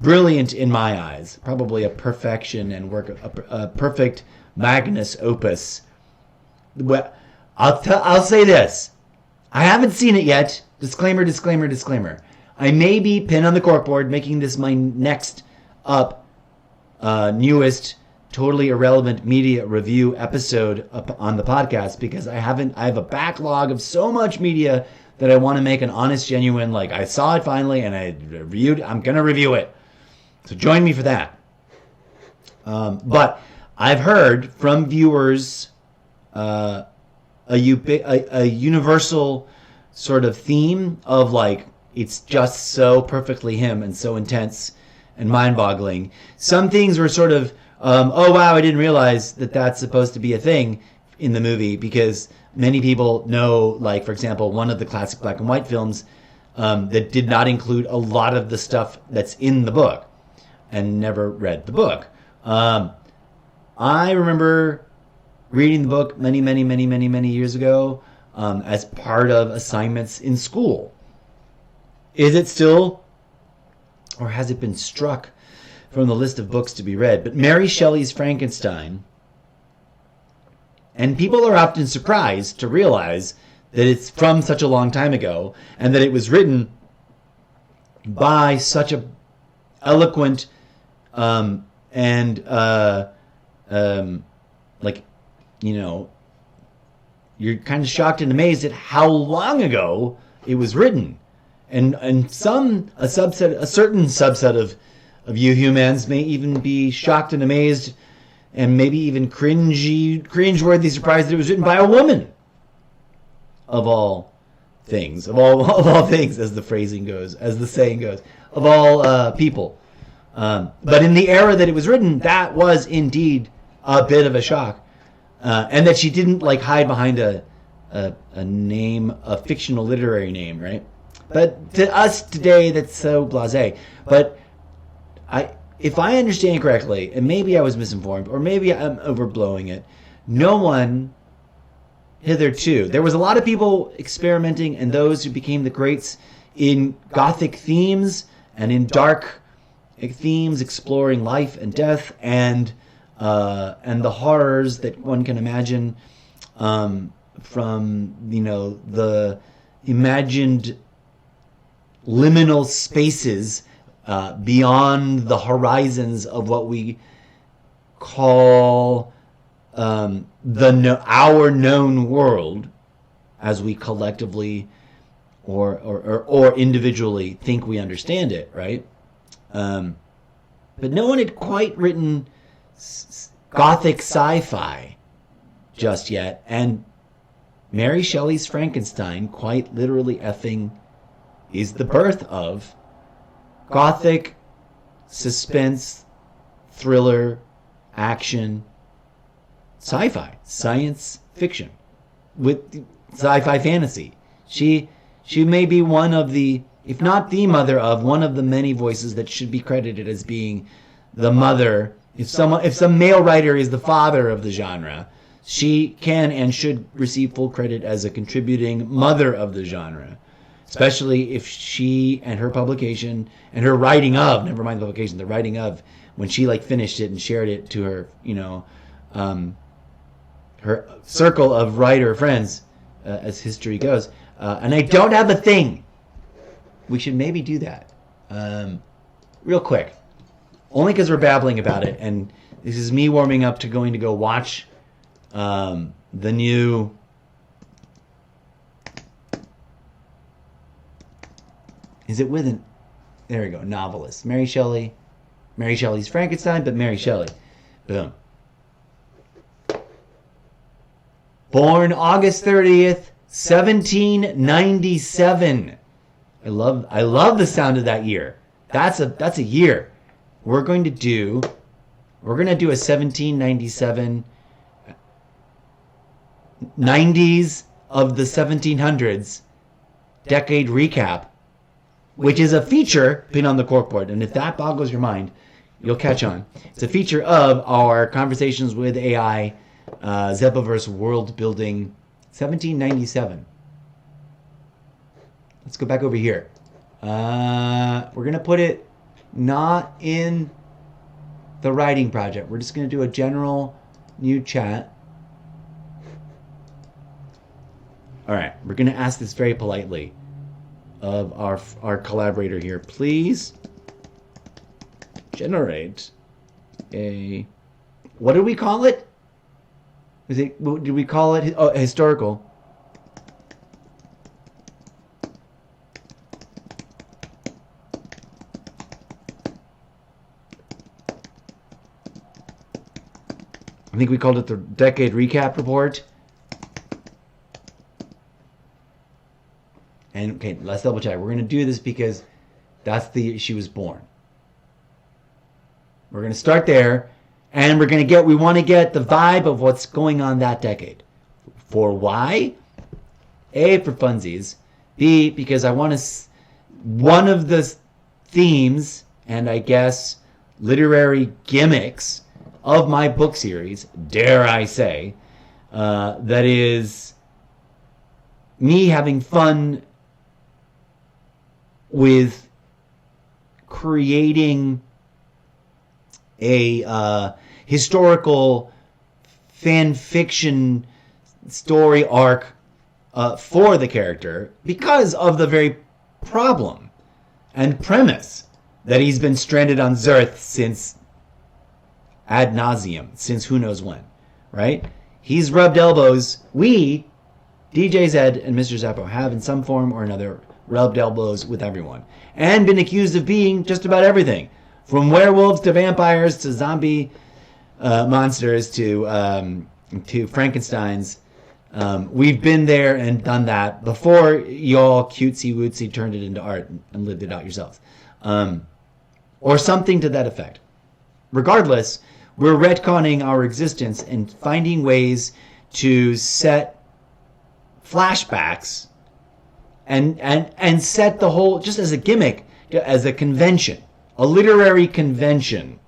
brilliant in my eyes, probably a perfection and a perfect magnus opus. Well, I'll say this: I haven't seen it yet. Disclaimer, disclaimer, disclaimer. I may be pin on the corkboard making this my next up, newest, totally irrelevant media review episode up on the podcast because I have a backlog of so much media that I want to make an honest, genuine, like I saw it finally and I'm going to review it. So join me for that. But I've heard from viewers a universal sort of theme of like, it's just so perfectly him and so intense and mind-boggling. Some things were sort of, oh wow, I didn't realize that that's supposed to be a thing in the movie, because many people know, like, for example, one of the classic black and white films that did not include a lot of the stuff that's in the book and never read the book. I remember reading the book many, many, many, many, many years ago as part of assignments in school. Is it still, or has it been struck from the list of books to be read? But Mary Shelley's Frankenstein, and people are often surprised to realize that it's from such a long time ago and that it was written by such a eloquent you're kind of shocked and amazed at how long ago it was written. And a certain subset of you humans may even be shocked and amazed and maybe even cringe-worthy surprised that it was written by a woman. Of all things. Of all things, as the saying goes. Of all people. But in the era that it was written, that was indeed a bit of a shock. And that she didn't like hide behind a name, a fictional literary name, right? But to us today, that's so blasé. But if I understand correctly, and maybe I was misinformed, or maybe I'm overblowing it, no one hitherto. There was a lot of people experimenting, and those who became the greats in gothic themes and in dark themes, exploring life and death and the horrors that one can imagine from the imagined liminal spaces beyond the horizons of what we call our known world, as we collectively or individually think we understand it, right? But no one had quite written Gothic sci-fi just yet, and Mary Shelley's Frankenstein quite literally effing is the birth of Gothic suspense, thriller, action, sci-fi, science fiction with sci-fi fantasy. She may be one of the, if not the mother of, one of the many voices that should be credited as being the mother. If some male writer is the father of the genre, she can and should receive full credit as a contributing mother of the genre, especially if she and her publication and her writing of, never mind the publication, the writing of, when she like finished it and shared it to her, her circle of writer friends, as history goes. And I don't have a thing. We should maybe do that real quick, only because we're babbling about it, and this is me warming up to going to go watch the new there we go, novelist Mary Shelley's Frankenstein, but Mary Shelley, boom, born August 30th 1797. I love the sound of that year. That's a year. We're gonna do a 1797 90s of the 1700s decade recap, which is a feature pinned on the corkboard. And if that boggles your mind, you'll catch on. It's a feature of our Conversations with AI Zeppoverse Worldbuilding 1797. Let's go back over here. We're going to put it not in the writing project. We're just going to do a general new chat. All right, we're going to ask this very politely of our collaborator here. Please generate a, what do we call it? Did we call it historical? I think we called it the Decade Recap Report. And okay, let's double check. We're going to do this because that's the year she was born. We're going to start there, and we want to get the vibe of what's going on that decade. For why? A, for funsies. B, because I want to, one of the themes and I guess literary gimmicks of my book series, dare I say, that is me having fun with creating a historical fan fiction story arc for the character, because of the very problem and premise that he's been stranded on Zerth since ad nauseum, since who knows when, right? He's rubbed elbows. We, DJ Zed and Mr. Zeppo, have in some form or another rubbed elbows with everyone and been accused of being just about everything, from werewolves to vampires to zombie monsters to Frankensteins. We've been there and done that before y'all cutesy wootsy turned it into art and lived it out yourselves, or something to that effect. Regardless, we're retconning our existence and finding ways to set flashbacks and set the whole, just as a gimmick, as a convention. A literary convention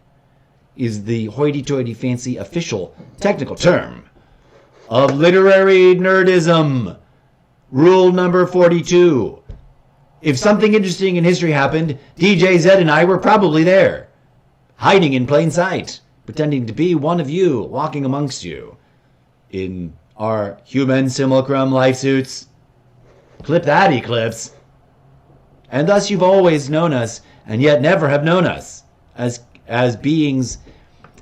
is the hoity-toity fancy official technical term of literary nerdism. Rule number 42. If something interesting in history happened, DJ Zed and I were probably there, hiding in plain sight, pretending to be one of you, walking amongst you in our human simulacrum life suits. Clip that, Eclipse. And thus you've always known us, and yet never have known us as beings.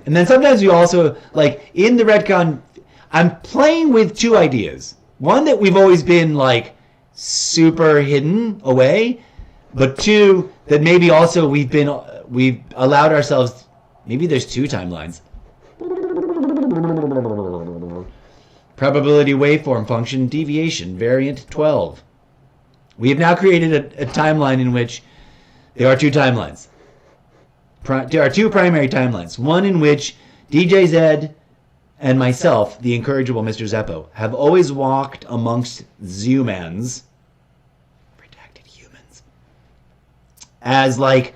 And then sometimes we also, like, in the retcon, I'm playing with two ideas. One, that we've always been, like, super hidden away, but two, that maybe also we've allowed ourselves, maybe there's two timelines. Probability waveform function deviation variant 12. We have now created a timeline in which there are two timelines. There are two primary timelines. One in which DJ Zed and myself, the incorrigible Mr. Zeppo, have always walked amongst humans, redacted humans, as, like,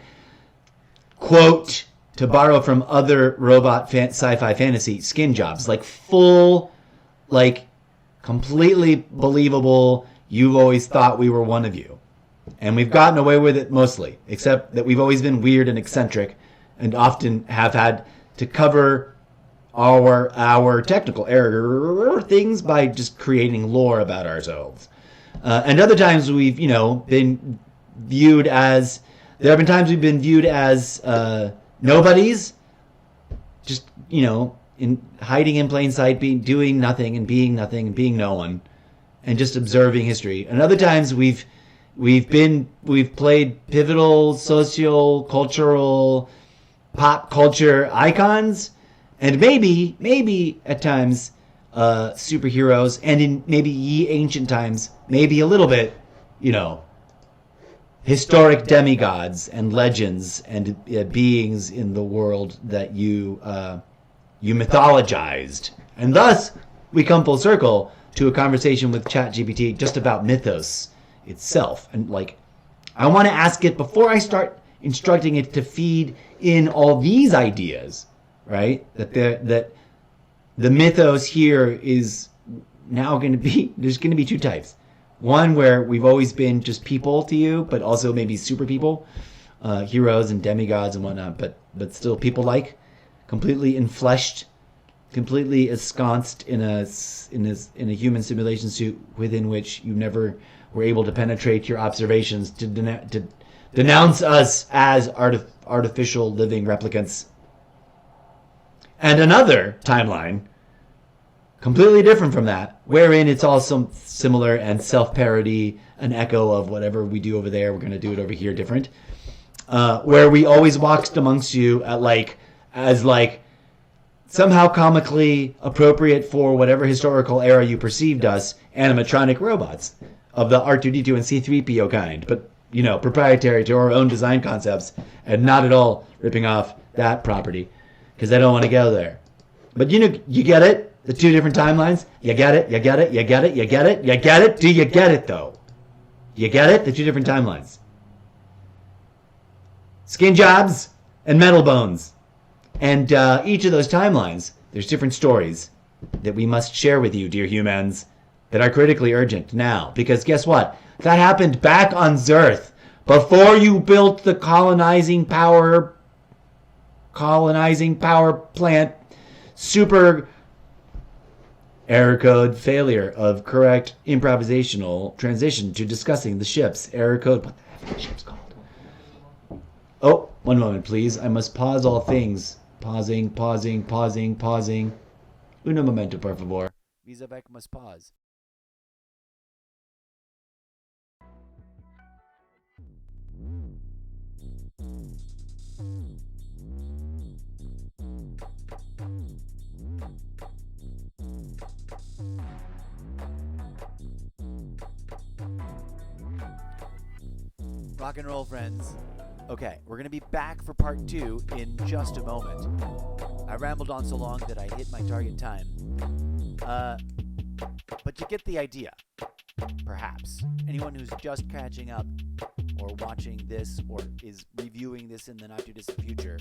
quote, to borrow from other robot sci-fi fantasy, skin jobs. Like, full, like, completely believable, you've always thought we were one of you. And we've gotten away with it mostly, except that we've always been weird and eccentric and often have had to cover our technical error things by just creating lore about ourselves. And other times we've, been viewed as, there have been times we've been viewed as nobodies, just, in hiding in plain sight, doing nothing and being no one, and just observing history. And other times we've played pivotal social, cultural, pop culture icons, and maybe at times superheroes, and in maybe ye ancient times, maybe a little bit, historic demigods and legends and beings in the world that you mythologized. And thus we come full circle to a conversation with ChatGPT just about Mythos itself. And, like, I want to ask it before I start instructing it to feed in all these ideas, right? That the Mythos here is now going to be, there's going to be two types. One where we've always been just people to you, but also maybe super people, heroes and demigods and whatnot, but still people-like, completely enfleshed, completely ensconced in a human simulation suit within which you never were able to penetrate your observations to denounce us as artificial living replicants. And another timeline, completely different from that, wherein it's all some similar and self-parody, an echo of whatever we do over there, we're going to do it over here different, where we always walked amongst you as somehow comically appropriate for whatever historical era you perceived us, animatronic robots of the R2-D2 and C-3PO kind, but, proprietary to our own design concepts, and not at all ripping off that property, because I don't want to go there. But you get it? The two different timelines? You get it? You get it? You get it? You get it? You get it? Do you get it, though? You get it? The two different timelines. Skin jobs and metal bones. And each of those timelines, there's different stories that we must share with you, dear humans, that are critically urgent now. Because guess what? That happened back on Zerth, before you built the colonizing power plant, super error code failure of correct improvisational transition to discussing the ships. Error code, what the heck are the ships called? Oh, one moment, please. I must pause all things. Pausing. Uno momento, por favor. Visavec must pause. Rock and roll, friends. Okay, we're going to be back for part 2 in just a moment. I rambled on so long that I hit my target time. But you get the idea, perhaps. Anyone who's just catching up or watching this or is reviewing this in the not-too-distant future,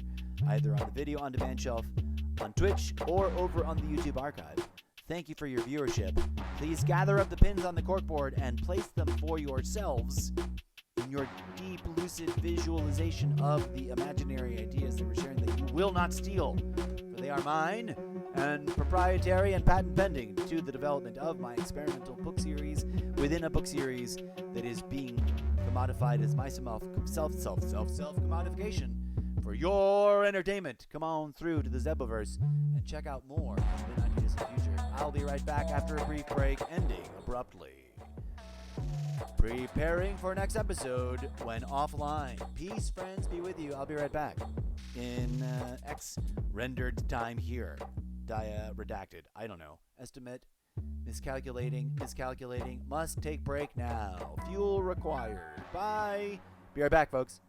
either on the video on demand shelf, on Twitch, or over on the YouTube archive, thank you for your viewership. Please gather up the pins on the corkboard and place them for yourselves in your deep, lucid visualization of the imaginary ideas that we're sharing that you will not steal, for They are mine and proprietary and patent pending to the development of my experimental book series within a book series that is being commodified as my self-commodification for your entertainment. Come on through to the Zeppoverse and check out more of the 90 Distant Future. I'll be right back after a brief break, ending abruptly. Preparing for next episode when offline. Peace, friends, be with you. I'll be right back in X rendered time here. Redacted. I don't know. Estimate. Miscalculating. Must take break now. Fuel required. Bye. Be right back, folks.